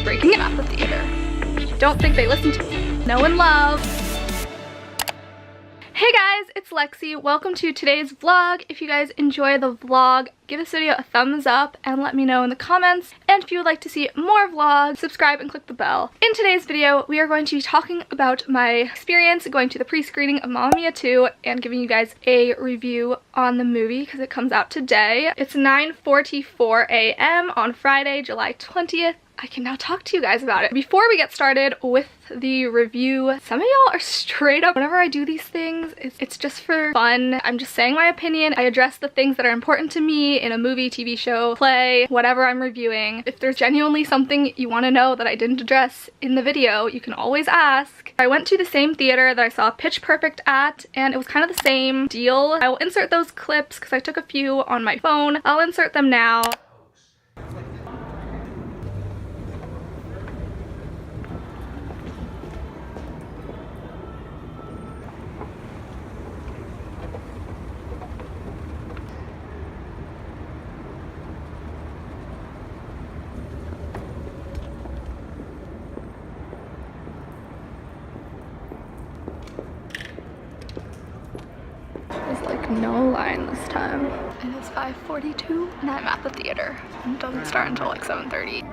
breaking it at the theater. Don't think they listen to me. No one love. Hey guys, it's Lexy. Welcome to today's vlog. If you guys enjoy the vlog, give this video a thumbs up and let me know in the comments. And if you would like to see more vlogs, subscribe and click the bell. In today's video, we are going to be talking about my experience going to the pre-screening of Mamma Mia 2 and giving you guys a review on the movie because it comes out today. It's 9:44 a.m. on Friday, July 20th. I can now talk to you guys about it. Before we get started with the review, some of y'all are straight up, whenever I do these things, it's just for fun. I'm just saying my opinion. I address the things that are important to me in a movie, TV show, play, whatever I'm reviewing. If there's genuinely something you want to know that I didn't address in the video, you can always ask. I went to the same theater that I saw Pitch Perfect at, and it was kind of the same deal. I will insert those clips because I took a few on my phone. I'll insert them now. There's like no line this time. It is 5:42 and I'm at the theater. It doesn't start until like 7:30.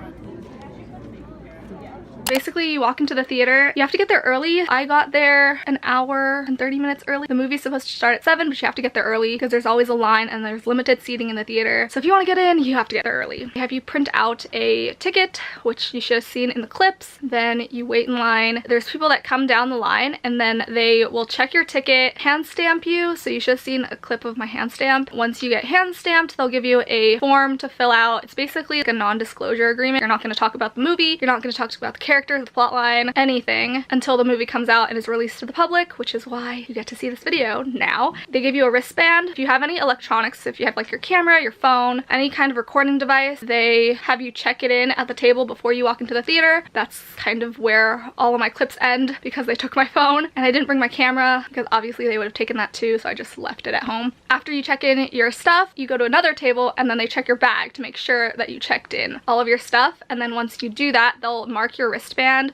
Basically, you walk into the theater, you have to get there early. I got there an hour and 30 minutes early. The movie's supposed to start at 7, but you have to get there early because there's always a line and there's limited seating in the theater. So if you want to get in, you have to get there early. They have you print out a ticket, which you should have seen in the clips. Then you wait in line. There's people that come down the line and then they will check your ticket, hand stamp you. So you should have seen a clip of my hand stamp. Once you get hand stamped, they'll give you a form to fill out. It's basically like a non-disclosure agreement. You're not going to talk about the movie. You're not going to talk about the characters, the plot line, anything until the movie comes out and is released to the public, which is why you get to see this video now. They give you a wristband. If you have any electronics, if you have like your camera, your phone, any kind of recording device, they have you check it in at the table before you walk into the theater. That's kind of where all of my clips end because they took my phone and I didn't bring my camera because obviously they would have taken that too, so I just left it at home. After you check in your stuff, you go to another table and then they check your bag to make sure that you checked in all of your stuff, and then once you do that, they'll mark your wristband.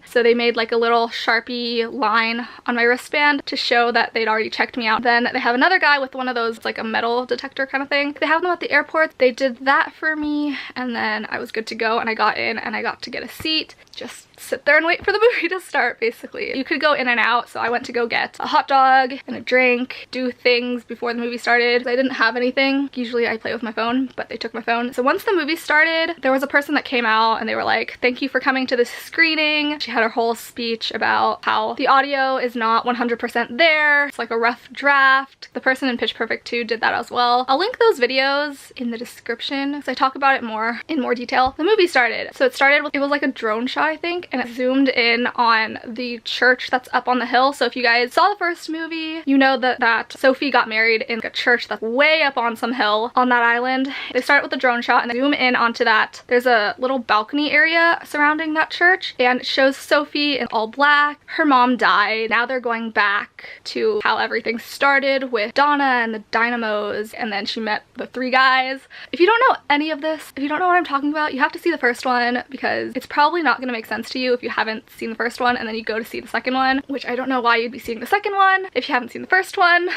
So they made like a little Sharpie line on my wristband to show that they'd already checked me out. Then they have another guy with one of those, like a metal detector kind of thing. They have them at the airport. They did that for me and then I was good to go and I got in and I got to get a seat. Just sit there and wait for the movie to start, basically. You could go in and out, so I went to go get a hot dog and a drink, do things before the movie started. I didn't have anything. Usually I play with my phone, but they took my phone. So once the movie started, there was a person that came out and they were like, "Thank you for coming to this screening." She had her whole speech about how the audio is not 100% there. It's like a rough draft. The person in Pitch Perfect 2 did that as well. I'll link those videos in the description because I talk about it in more detail. The movie started. So it started with, it was like a drone shot, I think, and it zoomed in on the church that's up on the hill. So if you guys saw the first movie, you know that Sophie got married in a church that's way up on some hill on that island. They start with a drone shot and they zoom in onto that. There's a little balcony area surrounding that church and it shows Sophie in all black. Her mom died. Now they're going back to how everything started with Donna and the Dynamos, and then she met the 3 guys. If you don't know any of this, if you don't know what I'm talking about, you have to see the first one because it's probably not going to make sense to you if you haven't seen the first one and then you go to see the second one, which I don't know why you'd be seeing the second one if you haven't seen the first one.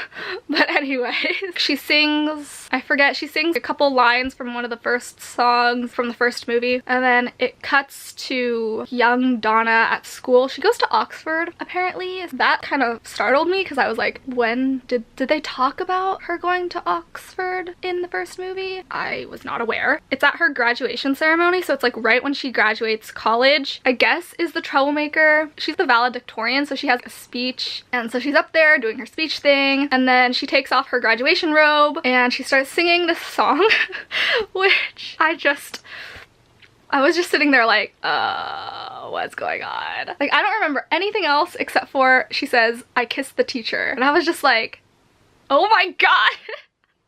But anyway, she sings, I forget, she sings a couple lines from one of the first songs from the first movie, and then it cuts to young Donna at school. She goes to Oxford, apparently. That kind of startled me because I was like, when did they talk about her going to Oxford in the first movie? I was not aware. It's at her graduation ceremony, so it's like right when she graduates college, I guess, is the troublemaker. She's the valedictorian, so she has a speech, and so she's up there doing her speech thing, and then she takes off her graduation robe and she starts singing this song which I was just sitting there like, what's going on? Like, I don't remember anything else except for she says, "I kissed the teacher," and I was just like, oh my god.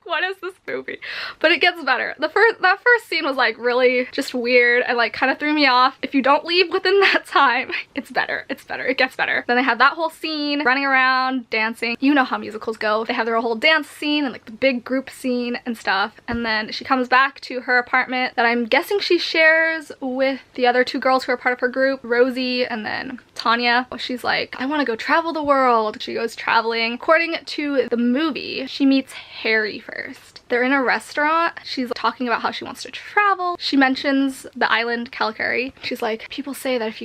what is this movie? But it gets better. That first scene was like really just weird and like kind of threw me off. If you don't leave within that time, it's better. It's better. It gets better. Then they have that whole scene running around, dancing. You know how musicals go. They have their whole dance scene and like the big group scene and stuff. And then she comes back to her apartment that I'm guessing she shares with the other two girls who are part of her group, Rosie and then Tanya. She's like, I want to go travel the world. She goes traveling. According to the movie, she meets Harry first. They're in a restaurant. She's talking about how she wants to travel. She mentions the island Calicari. She's like, people say that if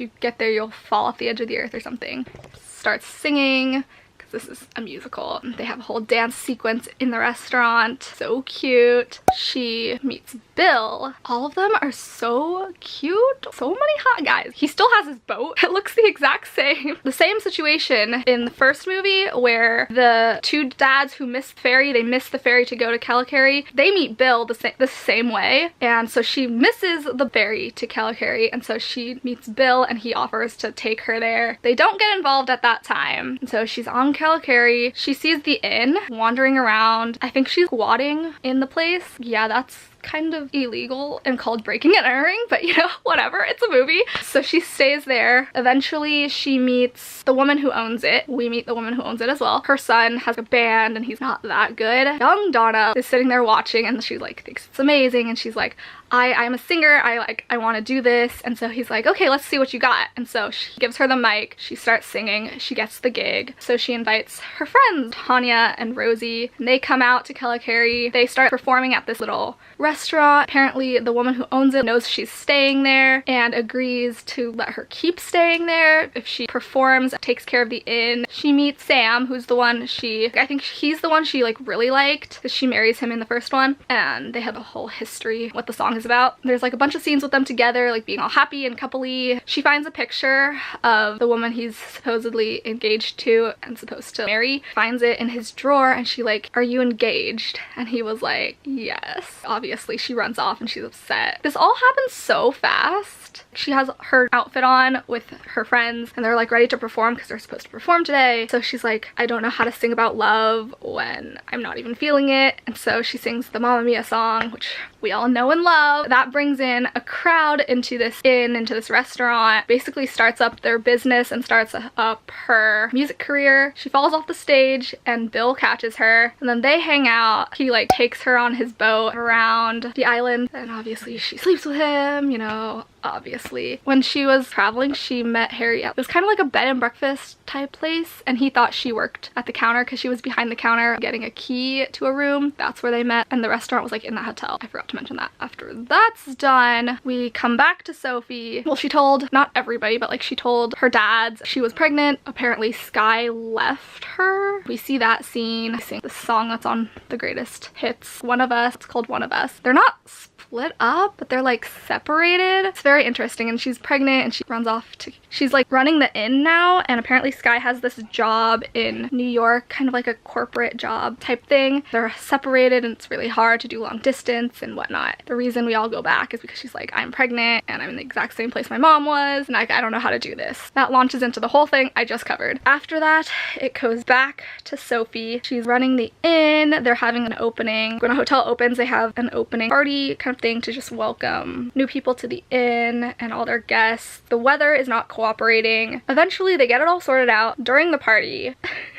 you get there, you'll fall off the edge of the earth or something. Starts singing. This is a musical. They have a whole dance sequence in the restaurant. So cute. She meets Bill. All of them are so cute. So many hot guys. He still has his boat. It looks the exact same. The same situation in the first movie where the two dads who missed the ferry, they miss the ferry to go to Calicari. They meet Bill the same way. And so she misses the ferry to Calicari. And so she meets Bill and he offers to take her there. They don't get involved at that time. And so she's on Calicari. She sees the inn wandering around. I think she's squatting in the place. Yeah, that's kind of illegal and called breaking and entering, but you know, whatever, it's a movie. So she stays there. Eventually she meets the woman who owns it. We meet the woman who owns it as well. Her son has a band and he's not that good. Young Donna is sitting there watching and she's like, thinks it's amazing, and she's like, I'm a singer, I want to do this. And so he's like, okay, let's see what you got. And so she gives her the mic, she starts singing, she gets the gig. So she invites her friends, Tanya and Rosie, and they come out to Calicari. They start performing at this little restaurant. Apparently the woman who owns it knows she's staying there and agrees to let her keep staying there if she performs, takes care of the inn. She meets Sam, who's the one I think he's the one she like really liked because she marries him in the first one, and they have a whole history, what the song is about. There's like a bunch of scenes with them together, like being all happy and coupley. She finds a picture of the woman he's supposedly engaged to and supposed to marry, finds it in his drawer, and she like, are you engaged? And he was like, yes. Obviously she runs off and she's upset. This all happens so fast. She has her outfit on with her friends and they're like ready to perform because they're supposed to perform today. So she's like, I don't know how to sing about love when I'm not even feeling it. And so she sings the Mamma Mia song, which we all know and love. That brings in a crowd into this inn, into this restaurant, basically starts up their business and starts up her music career. She falls off the stage and Bill catches her and then they hang out. He like takes her on his boat around the island and obviously she sleeps with him, you know, obviously. When she was traveling, she met Harry. It was kind of like a bed and breakfast type place and he thought she worked at the counter because she was behind the counter getting a key to a room. That's where they met, and the restaurant was like in that hotel. I forgot to mention that. After that's done, we come back to Sophie. Well, she told, not everybody, but like she told her dads she was pregnant. Apparently Sky left her. We see that scene. I sing the song that's on the greatest hits, One of Us. It's called One of Us. They're not split up, but they're like separated. It's very interesting, and she's pregnant and she runs off to, she's like running the inn now, and apparently Sky has this job in New York, kind of like a corporate job type thing. They're separated and it's really hard to do long distance and whatnot. The reason we all go back is because she's like, I'm pregnant and I'm in the exact same place my mom was and I don't know how to do this. That launches into the whole thing I just covered. After that, it goes back to Sophie. She's running the inn. They're having an opening. When a hotel opens, they have an opening party kind of thing to just welcome new people to the inn and all their guests. The weather is not cooperating. Eventually they get it all sorted out during the party.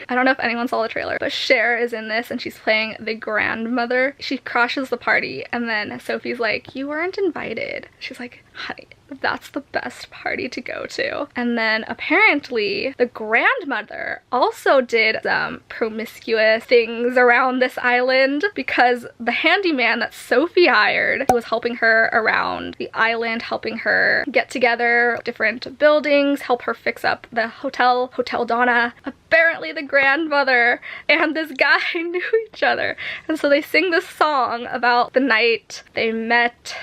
I don't know if anyone saw the trailer, but Cher is in this and she's playing the grandmother. She crashes the party and then Sophie's like, you weren't invited. She's like, honey, that's the best party to go to. And then apparently the grandmother also did some promiscuous things around this island because the handyman that Sophie hired was helping her around the island, helping her get together different buildings, help her fix up the Hotel Donna. Apparently the grandmother and this guy knew each other, and so they sing this song about the night they met.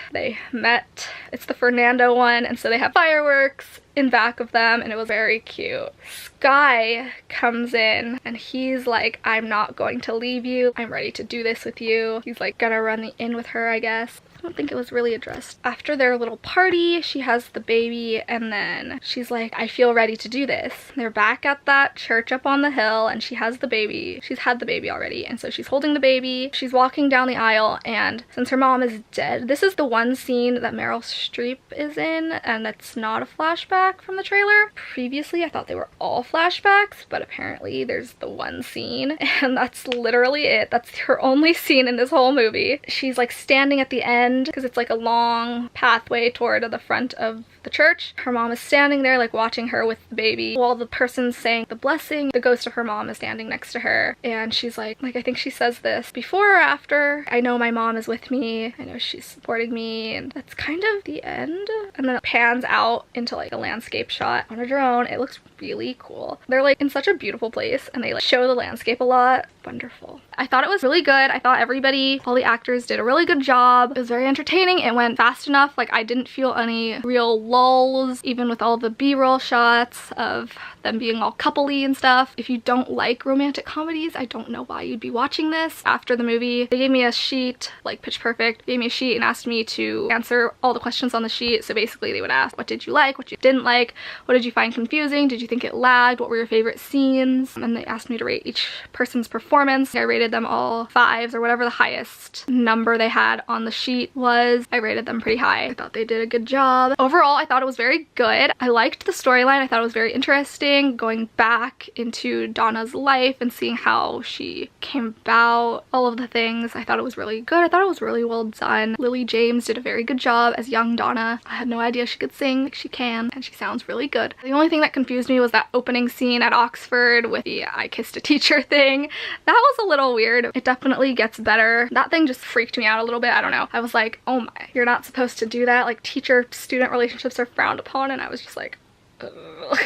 It's the Fernando one, and so they have fireworks in back of them, and it was very cute. Sky comes in and he's like, I'm not going to leave you. I'm ready to do this with you. He's like gonna run the inn with her, I guess. I don't think it was really addressed. After their little party, she has the baby and then she's like, I feel ready to do this. They're back at that church up on the hill and she has the baby. She's had the baby already, and so she's holding the baby. She's walking down the aisle, and since her mom is dead, this is the one scene that Meryl Streep is in, and it's not a flashback from the trailer. Previously, I thought they were all flashbacks, but apparently there's the one scene, and that's literally it. That's her only scene in this whole movie. She's like standing at the end, because it's like a long pathway toward the front of the church. Her mom is standing there like watching her with the baby while the person's saying the blessing. The ghost of her mom is standing next to her, and she's like I think she says this before or after, I know my mom is with me, I know she's supporting me, and that's kind of the end. And then it pans out into like a landscape shot on a drone. It looks really cool. They're like in such a beautiful place and they like show the landscape a lot. Wonderful. I thought it was really good. I thought everybody, all the actors did a really good job. It was very entertaining. It went fast enough. Like I didn't feel any real lulls, even with all the B-roll shots of them being all coupley and stuff. If you don't like romantic comedies, I don't know why you'd be watching this. After the movie, they gave me a sheet, like Pitch Perfect, gave me a sheet and asked me to answer all the questions on the sheet. So basically they would ask, what did you like, what you didn't like, what did you find confusing, did you think it lagged, what were your favorite scenes, and they asked me to rate each person's performance. I rated them all 5s or whatever the highest number they had on the sheet was. I rated them pretty high. I thought they did a good job. Overall, I thought it was very good. I liked the storyline. I thought it was very interesting, going back into Donna's life and seeing how she came about, all of the things. I thought it was really good. I thought it was really well done. Lily James did a very good job as young Donna. I had no idea she could sing like she can, and she sounds really good. The only thing that confused me was that opening scene at Oxford with the I kissed a teacher thing. That was a little weird. It definitely gets better. That thing just freaked me out a little bit. I don't know. I was like, oh my, you're not supposed to do that. Like teacher-student relationships are frowned upon, and I was just like, ugh.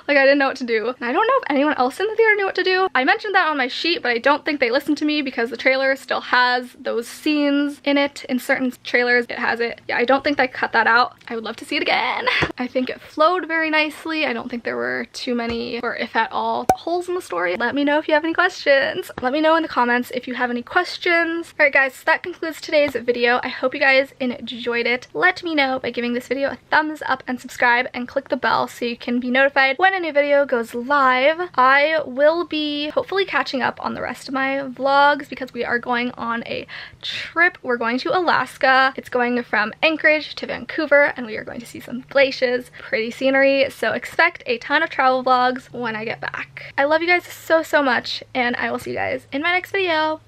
Like I didn't know what to do. And I don't know if anyone else in the theater knew what to do. I mentioned that on my sheet, but I don't think they listened to me because the trailer still has those scenes in it. In certain trailers, it has it. Yeah, I don't think they cut that out. I would love to see it again. I think it flowed very nicely. I don't think there were too many, or if at all, holes in the story. Let me know if you have any questions. Let me know in the comments if you have any questions. Alright guys, so that concludes today's video. I hope you guys enjoyed it. Let me know by giving this video a thumbs up and subscribe and click the bell so you can be notified when a new video goes live. I will be hopefully catching up on the rest of my vlogs because we are going on a trip. We're going to Alaska. It's going from Anchorage to Vancouver, and we are going to see some glaciers, pretty scenery, so expect a ton of travel vlogs when I get back. I love you guys so much, and I will see you guys in my next video.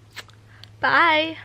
Bye!